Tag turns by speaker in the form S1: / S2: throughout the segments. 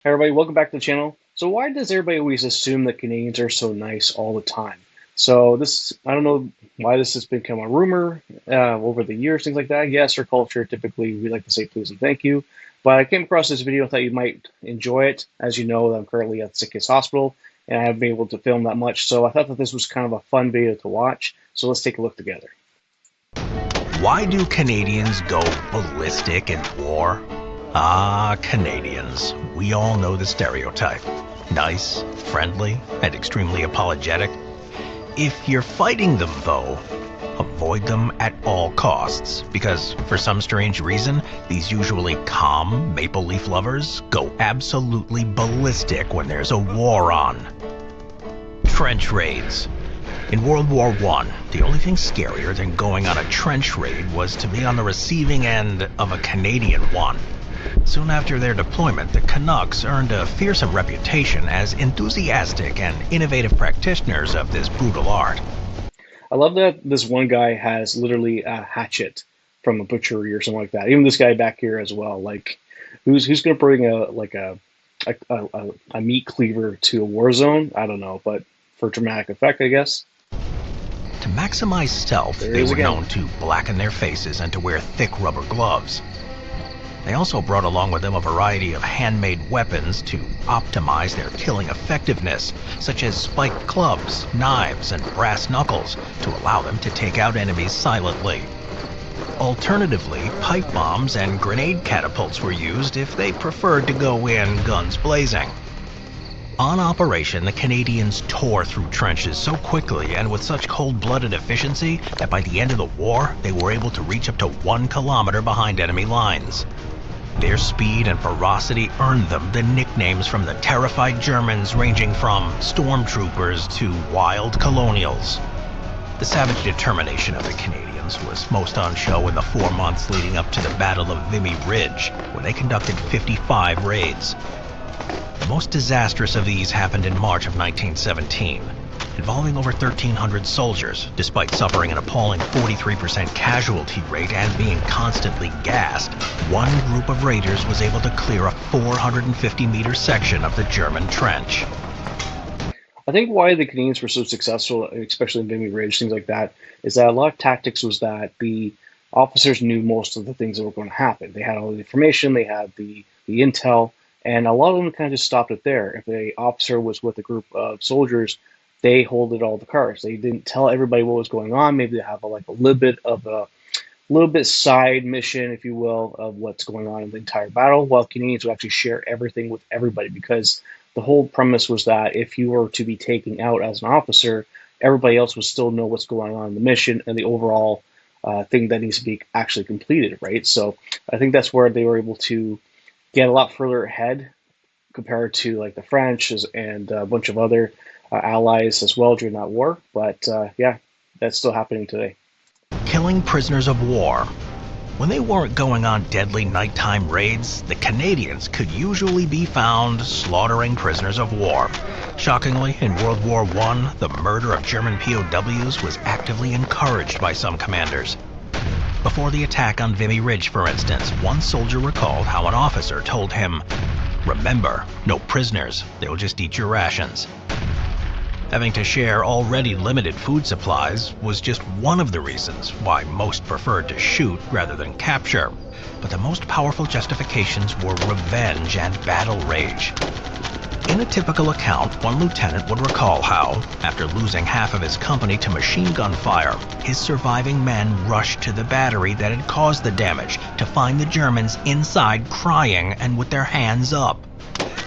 S1: Hey everybody, welcome back to the channel. So why does everybody always assume that Canadians are so nice all the time? So this, I don't know why this has become a rumor over the years, things like that. Yes, our culture, typically we like to say please and thank you. But I came across this video and thought you might enjoy it. As you know, I'm currently at Sick Kids Hospital and I haven't been able to film that much. So I thought that this was kind of a fun video to watch. So let's take a look together.
S2: Why do Canadians go ballistic in war? Ah, Canadians. We all know the stereotype. Nice, friendly, and extremely apologetic. If you're fighting them, though, avoid them at all costs, because for some strange reason, these usually calm maple leaf lovers go absolutely ballistic when there's a war on. Trench raids. In World War I, the only thing scarier than going on a trench raid was to be on the receiving end of a Canadian one. Soon after their deployment, the Canucks earned a fearsome reputation as enthusiastic and innovative practitioners of this brutal art.
S1: I love that this one guy has literally a hatchet from a butchery or something like that. Even this guy back here as well. Like, who's going to bring a meat cleaver to a war zone? I don't know, but for dramatic effect, I guess.
S2: To maximize stealth,
S1: There
S2: they
S1: he is
S2: were
S1: again.
S2: known to blacken their faces and to wear thick rubber gloves. They also brought along with them a variety of handmade weapons to optimize their killing effectiveness, such as spiked clubs, knives, and brass knuckles, to allow them to take out enemies silently. Alternatively, pipe bombs and grenade catapults were used if they preferred to go in guns blazing. On operation, the Canadians tore through trenches so quickly and with such cold-blooded efficiency that by the end of the war, they were able to reach up to 1 kilometer behind enemy lines. Their speed and ferocity earned them the nicknames from the terrified Germans ranging from stormtroopers to wild colonials. The savage determination of the Canadians was most on show in the 4 months leading up to the Battle of Vimy Ridge, where they conducted 55 raids. The most disastrous of these happened in March of 1917, involving over 1,300 soldiers. Despite suffering an appalling 43% casualty rate and being constantly gassed, one group of raiders was able to clear a 450-meter section of the German trench.
S1: I think why the Canadians were so successful, especially in Vimy Ridge, things like that, is that a lot of tactics was that the officers knew most of the things that were going to happen. They had all the information, they had the intel, and a lot of them kind of just stopped it there. If the officer was with a group of soldiers, they holded all the cards. They didn't tell everybody what was going on. Maybe they have like a little bit of a little bit side mission, if you will, of what's going on in the entire battle, while Canadians would actually share everything with everybody because the whole premise was that if you were to be taken out as an officer, everybody else would still know what's going on in the mission and the overall thing that needs to be actually completed, right? So I think that's where they were able to get a lot further ahead compared to like the French and a bunch of other allies as well during that war. But yeah, that's still happening today.
S2: Killing prisoners of war. When they weren't going on deadly nighttime raids, the Canadians could usually be found slaughtering prisoners of war. Shockingly, in World War I, the murder of German POWs was actively encouraged by some commanders. Before the attack on Vimy Ridge, for instance, one soldier recalled how an officer told him, "Remember, no prisoners, they'll just eat your rations." Having to share already limited food supplies was just one of the reasons why most preferred to shoot rather than capture. But the most powerful justifications were revenge and battle rage. In a typical account, one lieutenant would recall how, after losing half of his company to machine gun fire, his surviving men rushed to the battery that had caused the damage to find the Germans inside crying and with their hands up.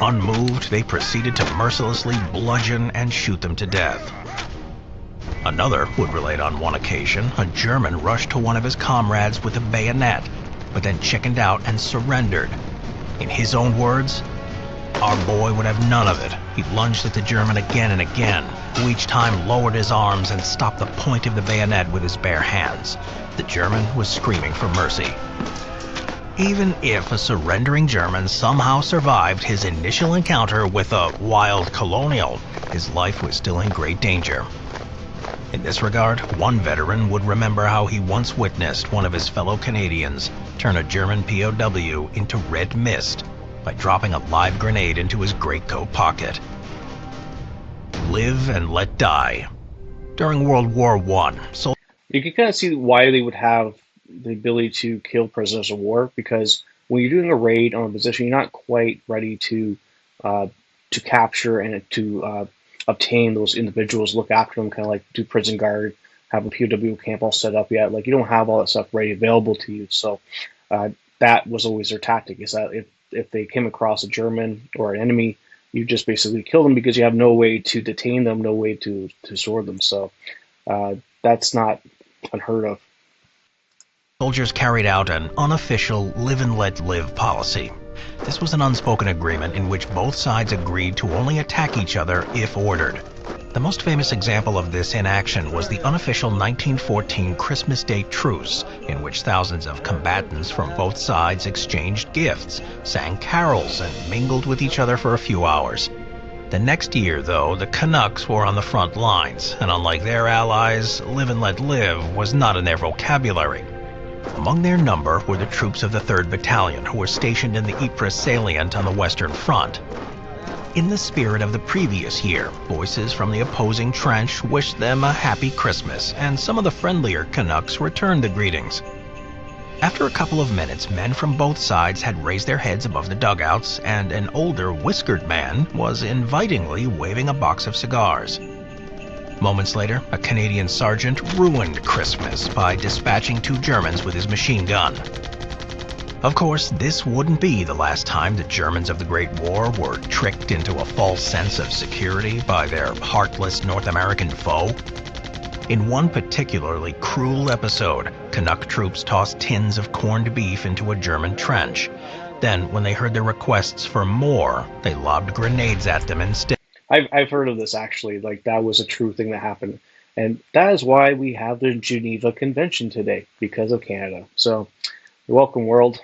S2: Unmoved, they proceeded to mercilessly bludgeon and shoot them to death. Another would relate on one occasion, a German rushed to one of his comrades with a bayonet, but then chickened out and surrendered. In his own words, "Our boy would have none of it. He lunged at the German again and again, who each time lowered his arms and stopped the point of the bayonet with his bare hands. The German was screaming for mercy." Even if a surrendering German somehow survived his initial encounter with a wild colonial, his life was still in great danger. In this regard, one veteran would remember how he once witnessed one of his fellow Canadians turn a German POW into red mist by dropping a live grenade into his greatcoat pocket. Live and let die. During World War I,
S1: You can kind of see why they would have the ability to kill prisoners of war, because when you're doing a raid on a position, you're not quite ready uh, to capture and to obtain those individuals, look after them, kind of like do prison guard, have a POW camp all set up yet. Like you don't have all that stuff ready available to you. So uh, that was always their tactic: is that if they came across a German or an enemy, you just basically kill them because you have no way to detain them, no way to sword them. So that's not unheard of.
S2: soldiers carried out an unofficial live and let live policy. This was an unspoken agreement in which both sides agreed to only attack each other if ordered. The most famous example of this in action was the unofficial 1914 Christmas Day truce, in which thousands of combatants from both sides exchanged gifts, sang carols, and mingled with each other for a few hours. The next year, though, the Canucks were on the front lines, and unlike their allies, live and let live was not in their vocabulary. Among their number were the troops of the 3rd Battalion, who were stationed in the Ypres salient on the Western Front. In the spirit of the previous year, voices from the opposing trench wished them a happy Christmas, and some of the friendlier Canucks returned the greetings. After a couple of minutes, men from both sides had raised their heads above the dugouts, and an older, whiskered man was invitingly waving a box of cigars. Moments later, a Canadian sergeant ruined Christmas by dispatching 2 Germans with his machine gun. Of course, this wouldn't be the last time the Germans of the Great War were tricked into a false sense of security by their heartless North American foe. In one particularly cruel episode, Canuck troops tossed tins of corned beef into a German trench. Then, when they heard their requests for more, they lobbed grenades at them instead.
S1: I've heard of this actually. Like that was a true thing that happened, and that is why we have the Geneva Convention today, because of Canada. So, you're welcome, world.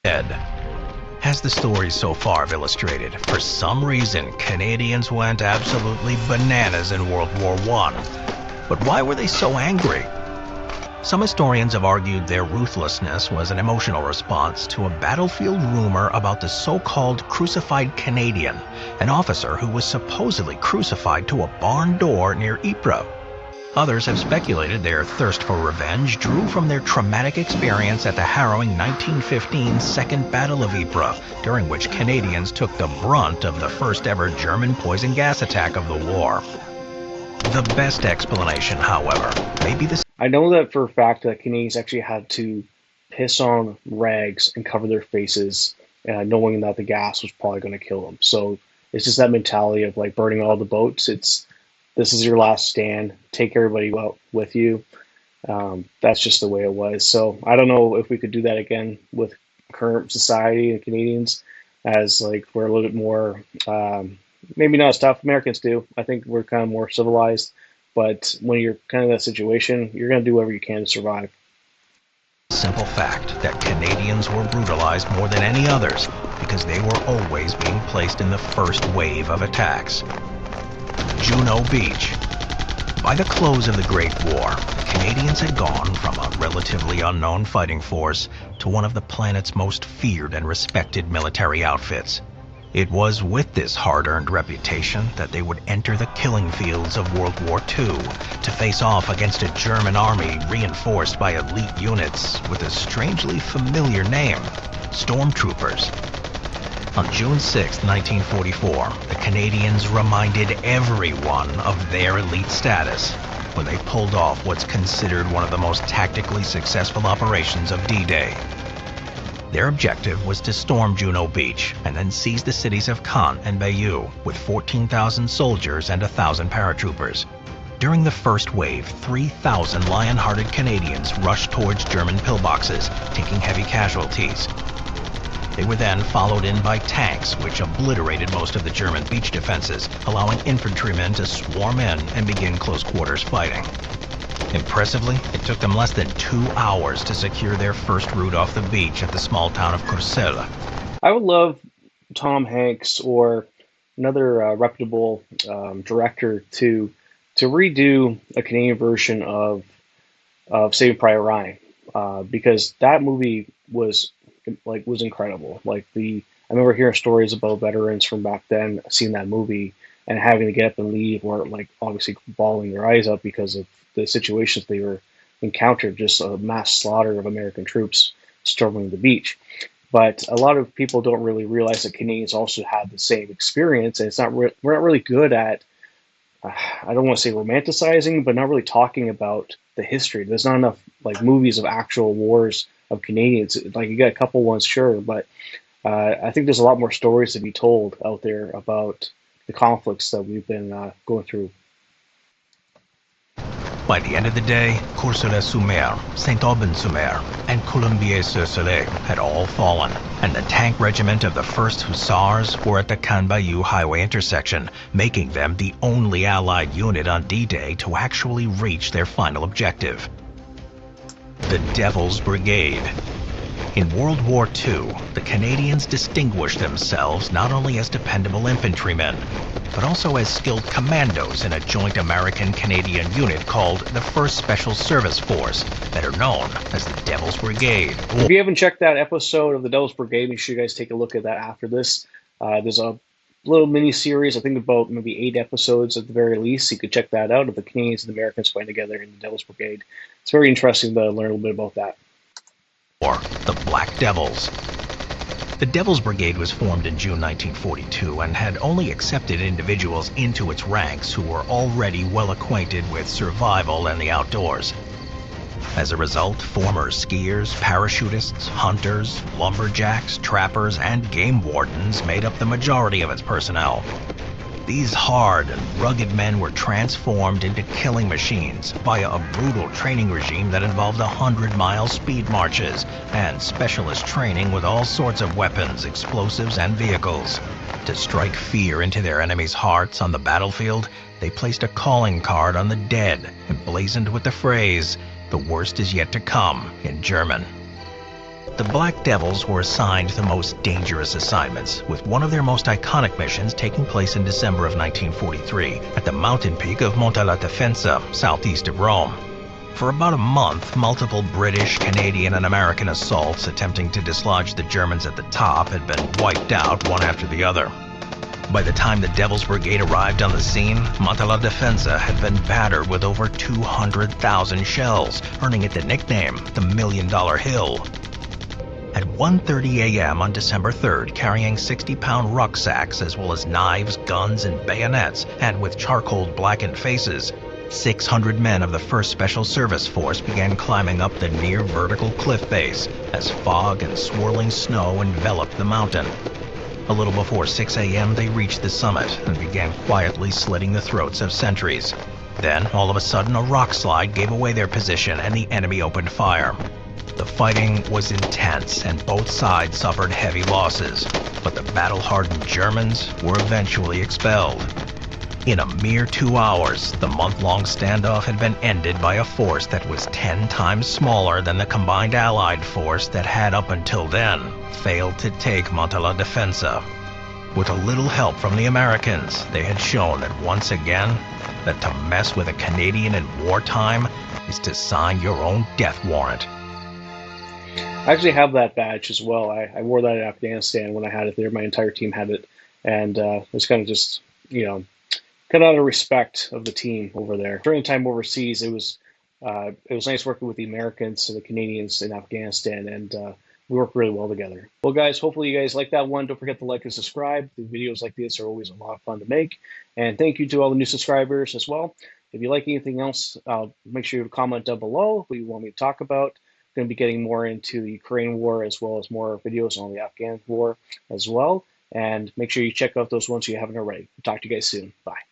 S2: As the stories so far have illustrated, for some reason Canadians went absolutely bananas in World War I. But why were they so angry? Some historians have argued their ruthlessness was an emotional response to a battlefield rumor about the so-called crucified Canadian, an officer who was supposedly crucified to a barn door near Ypres. Others have speculated their thirst for revenge drew from their traumatic experience at the harrowing 1915 Second Battle of Ypres, during which Canadians took the brunt of the first ever German poison gas attack of the war. The best explanation, however, may be the
S1: I know that for a fact that Canadians actually had to piss on rags and cover their faces, knowing that the gas was probably going to kill them. So it's just that mentality of like burning all the boats. It's this is your last stand. Take everybody out with you. That's just the way it was. So I don't know if we could do that again with current society and Canadians, as like we're a little bit more maybe not as tough. Americans do. I think we're kind of more civilized. But when you're kind of in that situation, you're going to do whatever you can to survive.
S2: simple fact that Canadians were brutalized more than any others because they were always being placed in the first wave of attacks. Juno Beach. By the close of the Great War, the Canadians had gone from a relatively unknown fighting force to one of the planet's most feared and respected military outfits. It was with this hard-earned reputation that they would enter the killing fields of World War II to face off against a German army reinforced by elite units with a strangely familiar name, Stormtroopers. On June 6, 1944, the Canadians reminded everyone of their elite status when they pulled off what's considered one of the most tactically successful operations of D-Day. Their objective was to storm Juno Beach and then seize the cities of Caen and Bayeux with 14,000 soldiers and 1,000 paratroopers. During the first wave, 3,000 lion-hearted Canadians rushed towards German pillboxes, taking heavy casualties. They were then followed in by tanks, which obliterated most of the German beach defenses, allowing infantrymen to swarm in and begin close-quarters fighting. Impressively, it took them less than 2 hours to secure their first route off the beach at the small town of Courcelles.
S1: I would love Tom Hanks or another reputable director to redo a Canadian version of Saving Private Ryan, because that movie was like was incredible. I remember hearing stories about veterans from back then, seeing that movie and having to get up and leave, or like obviously bawling their eyes out because of the situations they were encountered, just a mass slaughter of American troops storming the beach. But a lot of people don't really realize that Canadians also had the same experience, and we're not really good at I don't want to say romanticizing, but not really talking about the history. There's not enough like movies of actual wars of Canadians. Like you got a couple ones, sure, but I think there's a lot more stories to be told out there about the conflicts that we've been going through.
S2: By the end of the day, Courcelles-sur-Mer, Saint-Aubin-sur-Mer, and Colombiers-sur-Soleil had all fallen, and the tank regiment of the 1st Hussars were at the Canbayou Highway intersection, making them the only Allied unit on D-Day to actually reach their final objective. The Devil's Brigade. In World War II, the Canadians distinguished themselves not only as dependable infantrymen, but also as skilled commandos in a joint American-Canadian unit called the 1st Special Service Force, better known as the Devil's Brigade.
S1: If you haven't checked that episode of the Devil's Brigade, make sure you guys take a look at that after this. There's a little mini series, I think about maybe 8 episodes at the very least. You could check that out of the Canadians and the Americans fighting together in the Devil's Brigade. It's very interesting to learn a little bit about that.
S2: Or the Black Devils. The Devil's Brigade was formed in June 1942 and had only accepted individuals into its ranks who were already well acquainted with survival and the outdoors. As a result, former skiers, parachutists, hunters, lumberjacks, trappers, and game wardens made up the majority of its personnel. These hard and rugged men were transformed into killing machines via a brutal training regime that involved 100-mile speed marches and specialist training with all sorts of weapons, explosives, and vehicles. To strike fear into their enemies' hearts on the battlefield, they placed a calling card on the dead, emblazoned with the phrase, "The worst is yet to come," in German. The Black Devils were assigned the most dangerous assignments, with one of their most iconic missions taking place in December of 1943 at the mountain peak of Monte la Defensa, southeast of Rome. For about a month, multiple British, Canadian, and American assaults attempting to dislodge the Germans at the top had been wiped out one after the other. By the time the Devil's Brigade arrived on the scene, Monte la Defensa had been battered with over 200,000 shells, earning it the nickname the Million Dollar Hill. At 1:30 a.m. on December 3rd, carrying 60-pound rucksacks as well as knives, guns, and bayonets, and with charcoal-blackened faces, 600 men of the 1st Special Service Force began climbing up the near-vertical cliff face as fog and swirling snow enveloped the mountain. A little before 6 a.m., they reached the summit and began quietly slitting the throats of sentries. Then, all of a sudden, a rock slide gave away their position and the enemy opened fire. The fighting was intense and both sides suffered heavy losses, but the battle-hardened Germans were eventually expelled. In a mere 2 hours, the month-long standoff had been ended by a force that was 10 times smaller than the combined Allied force that had up until then failed to take Monte la Defensa. With a little help from the Americans, they had shown that once again, that to mess with a Canadian in wartime is to sign your own death warrant.
S1: I actually have that badge as well. I wore that in Afghanistan when I had it there. My entire team had it, and it was kind of just, kind of out of respect of the team over there. During time overseas, it was nice working with the Americans and the Canadians in Afghanistan, and we work really well together. Well, guys, hopefully you guys like that one. Don't forget to like and subscribe. The videos like this are always a lot of fun to make. And thank you to all the new subscribers as well. If you like anything else, make sure you comment down below what you want me to talk about. Going to be getting more into the Ukraine war as well as more videos on the Afghan war as well. And make sure you check out those ones if you haven't already. Talk to you guys soon. Bye.